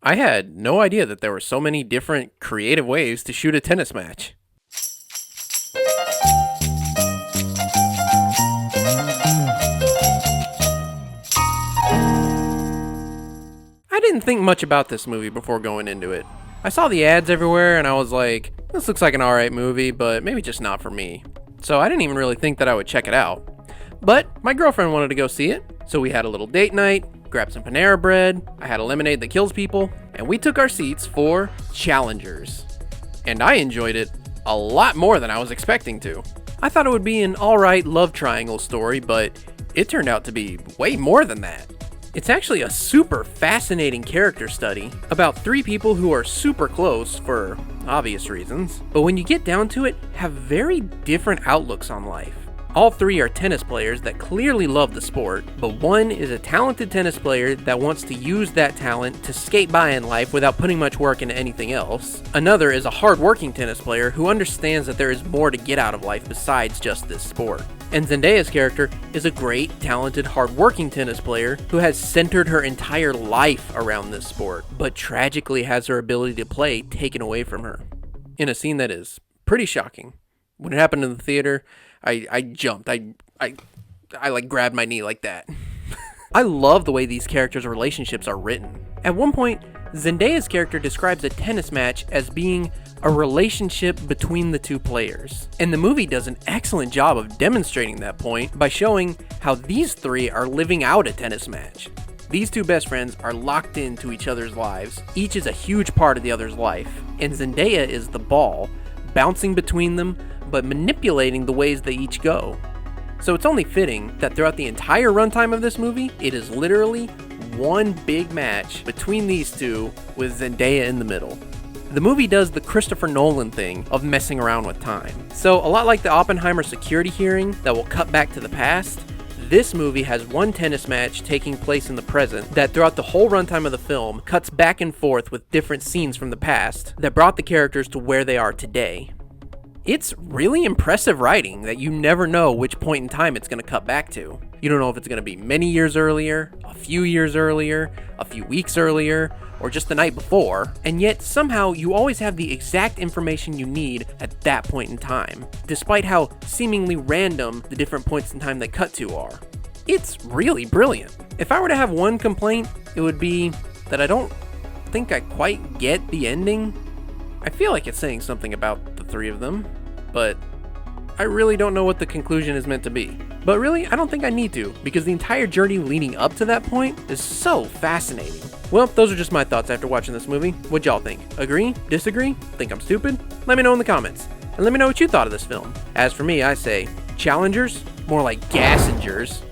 I had no idea that there were so many different creative ways to shoot a tennis match. I didn't think much about this movie before going into it. I saw the ads everywhere and I was like, this looks like an alright movie, but maybe just not for me. So I didn't even really think that I would check it out. But my girlfriend wanted to go see it, so we had a little date night, grabbed some Panera bread, I had a lemonade that kills people, and we took our seats for Challengers. And I enjoyed it a lot more than I was expecting to. I thought it would be an alright love triangle story, but it turned out to be way more than that. It's actually a super fascinating character study about three people who are super close for obvious reasons, but when you get down to it, have very different outlooks on life. All three are tennis players that clearly love the sport, but one is a talented tennis player that wants to use that talent to skate by in life without putting much work into anything else. Another is a hard-working tennis player who understands that there is more to get out of life besides just this sport. And Zendaya's character is a great, talented, hard-working tennis player who has centered her entire life around this sport, but tragically has her ability to play taken away from her. In a scene that is pretty shocking. When it happened in the theater, I jumped. I like grabbed my knee like that. I love the way these characters' relationships are written. At one point, Zendaya's character describes a tennis match as being a relationship between the two players. And the movie does an excellent job of demonstrating that point by showing how these three are living out a tennis match. These two best friends are locked into each other's lives. Each is a huge part of the other's life. And Zendaya is the ball, bouncing between them, but manipulating the ways they each go. So it's only fitting that throughout the entire runtime of this movie, it is literally one big match between these two with Zendaya in the middle. The movie does the Christopher Nolan thing of messing around with time. So a lot like the Oppenheimer security hearing that will cut back to the past, this movie has one tennis match taking place in the present that throughout the whole runtime of the film cuts back and forth with different scenes from the past that brought the characters to where they are today. It's really impressive writing that you never know which point in time it's going to cut back to. You don't know if it's going to be many years earlier, a few years earlier, a few weeks earlier, or just the night before, and yet somehow you always have the exact information you need at that point in time, despite how seemingly random the different points in time they cut to are. It's really brilliant. If I were to have one complaint, it would be that I don't think I quite get the ending. I feel like it's saying something about the three of them, but I really don't know what the conclusion is meant to be. But really, I don't think I need to, because the entire journey leading up to that point is so fascinating. Well, those are just my thoughts after watching this movie. What'd y'all think? Agree? Disagree? Think I'm stupid? Let me know in the comments. And let me know what you thought of this film. As for me, I say, Challengers? More like Gassengers.